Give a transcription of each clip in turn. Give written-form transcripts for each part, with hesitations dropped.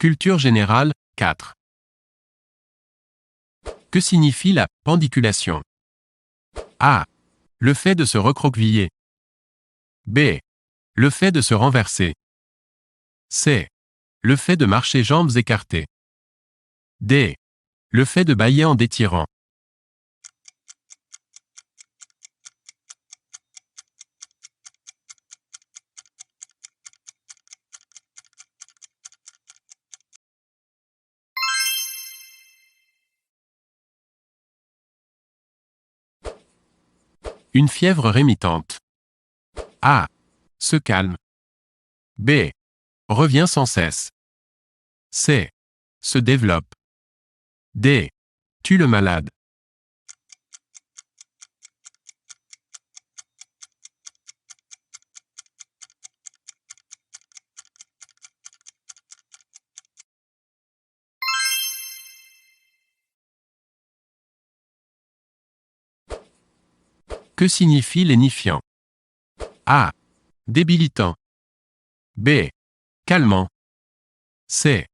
Culture générale, 4. Que signifie la pendiculation? A. Le fait de se recroqueviller. B. Le fait de se renverser. C. Le fait de marcher jambes écartées. D. Le fait de bâiller en détirant. Une fièvre rémitante. A. Se calme. B. Revient sans cesse. C. Se développe. D. Tue le malade. Que signifie lénifiant? A. Débilitant. B. Calmant. C.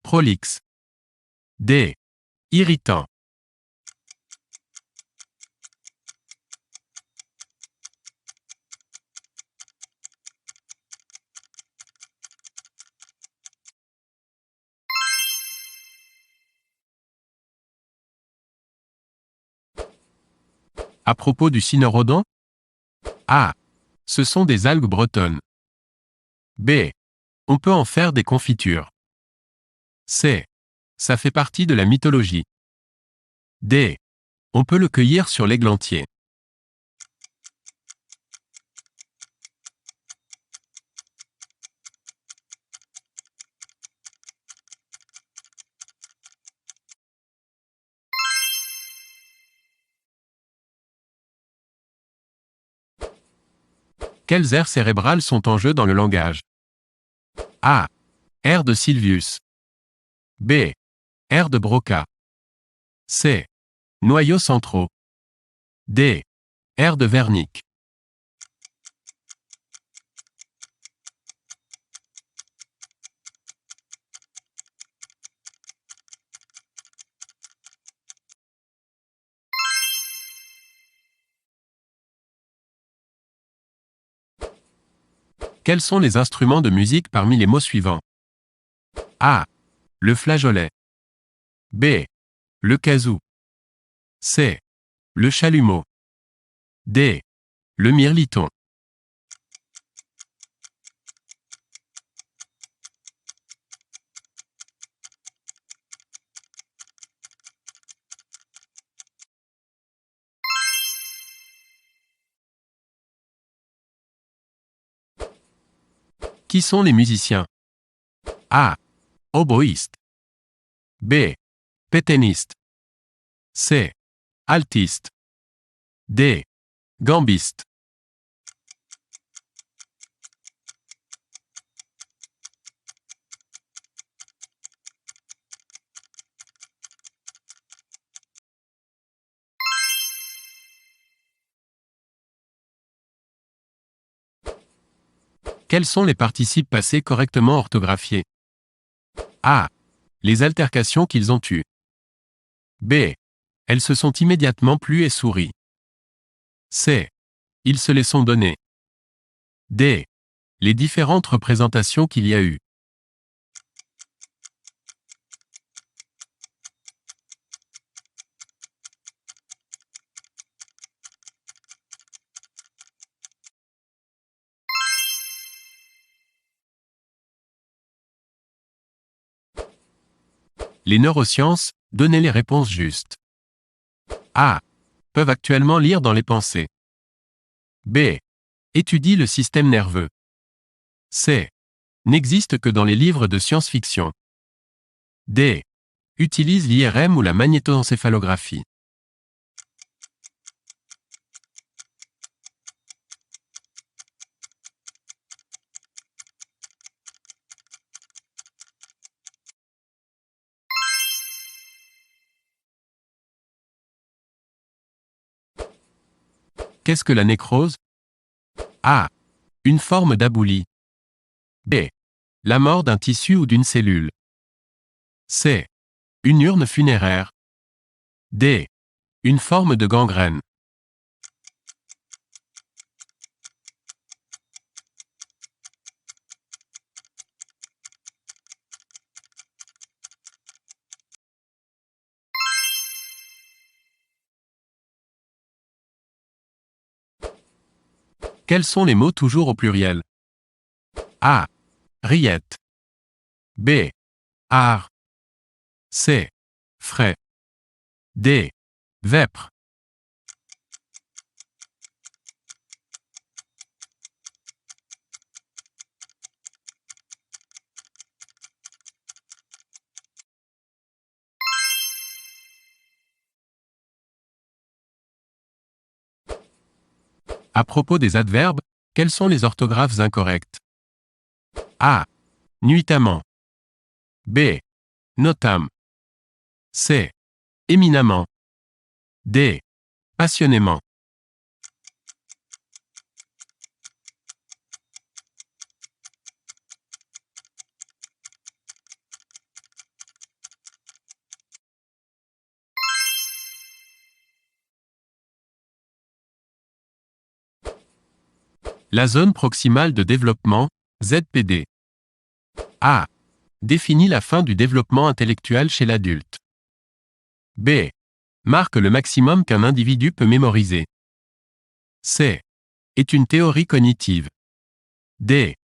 Prolixe. D. Irritant. À propos du cynorrhodon? A. Ce sont des algues bretonnes. B. On peut en faire des confitures. C. Ça fait partie de la mythologie. D. On peut le cueillir sur l'églantier. Quelles aires cérébrales sont en jeu dans le langage? A. Aire de Sylvius. B. Aire de Broca. C. Noyaux centraux. D. Aire de Wernicke. Quels sont les instruments de musique parmi les mots suivants? A. Le flageolet. B. Le kazoo. C. Le chalumeau. D. Le mirliton. Qui sont les musiciens? A. Oboïste. B. Pétainiste. C. Altiste. D. Gambiste. Quels sont les participes passés correctement orthographiés? A. Les altercations qu'ils ont eues. B. Elles se sont immédiatement plues et souries. C. Ils se les sont donnés. D. Les différentes représentations qu'il y a eu. Les neurosciences, donnez les réponses justes. A. Peuvent actuellement lire dans les pensées. B. Étudie le système nerveux. C. N'existe que dans les livres de science-fiction. D. Utilise l'IRM ou la magnétoencéphalographie. Qu'est-ce que la nécrose? A. Une forme d'aboulie. B. La mort d'un tissu ou d'une cellule. C. Une urne funéraire. D. Une forme de gangrène. Quels sont les mots toujours au pluriel? A. Rillettes. B. Art. C. Frais. D. Vêpres. À propos des adverbes, quels sont les orthographes incorrectes? A. Nuitamment. B. Notam. C. Éminemment. D. Passionnément. La zone proximale de développement, ZPD. A. Définit la fin du développement intellectuel chez l'adulte. B. Marque le maximum qu'un individu peut mémoriser. C. Est une théorie cognitive. D.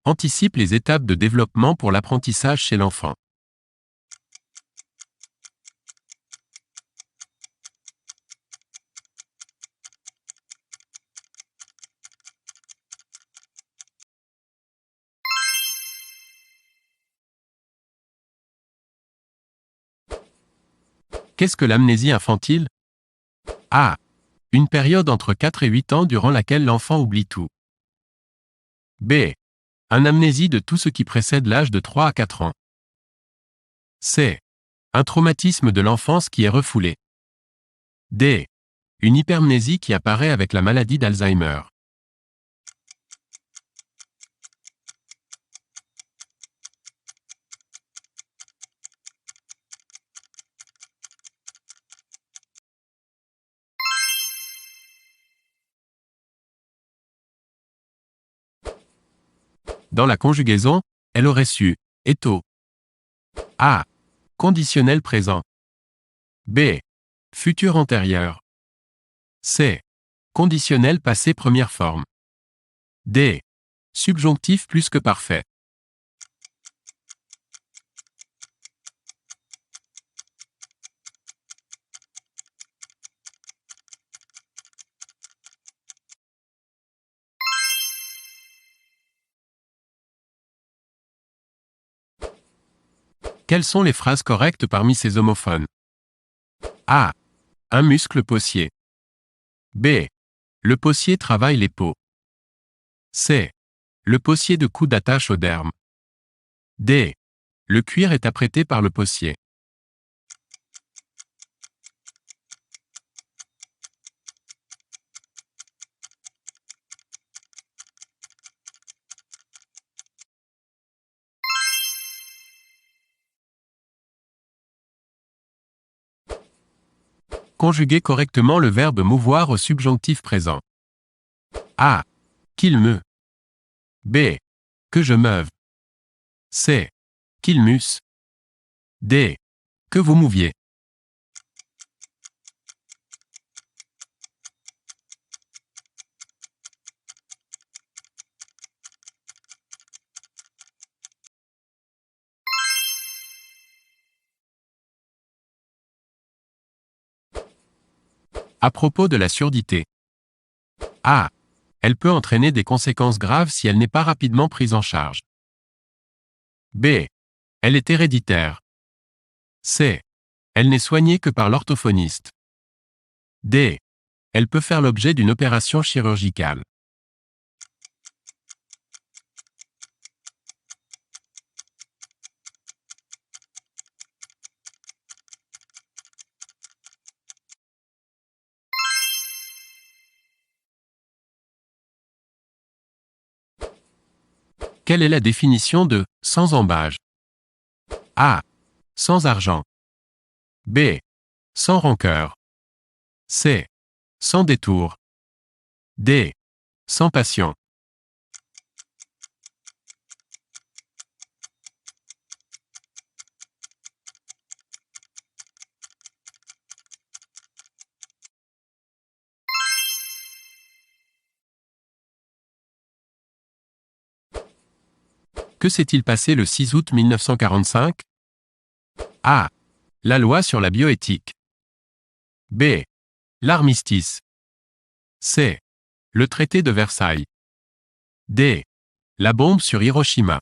Anticipe les étapes de développement pour l'apprentissage chez l'enfant. Qu'est-ce que l'amnésie infantile? A. Une période entre 4 et 8 ans durant laquelle l'enfant oublie tout. B. Un amnésie de tout ce qui précède l'âge de 3 à 4 ans. C. Un traumatisme de l'enfance qui est refoulé. D. Une hypermnésie qui apparaît avec la maladie d'Alzheimer. Dans la conjugaison, elle aurait su. Étau. A. Conditionnel présent. B. Futur antérieur. C. Conditionnel passé première forme. D. Subjonctif plus que parfait. Quelles sont les phrases correctes parmi ces homophones? A. Un muscle possier. B. Le possier travaille les peaux. C. Le possier de cou d'attache au derme. D. Le cuir est apprêté par le possier. Conjuguez correctement le verbe mouvoir au subjonctif présent. A. Qu'il meut. B. Que je meuve. C. Qu'il musse. D. Que vous mouviez. À propos de la surdité. A. Elle peut entraîner des conséquences graves si elle n'est pas rapidement prise en charge. B. Elle est héréditaire. C. Elle n'est soignée que par l'orthophoniste. D. Elle peut faire l'objet d'une opération chirurgicale. Quelle est la définition de « sans embâge » A. Sans argent. B. Sans rancœur. C. Sans détour. D. Sans passion. Que s'est-il passé le 6 août 1945? A. La loi sur la bioéthique. B. L'armistice. C. Le traité de Versailles. D. La bombe sur Hiroshima.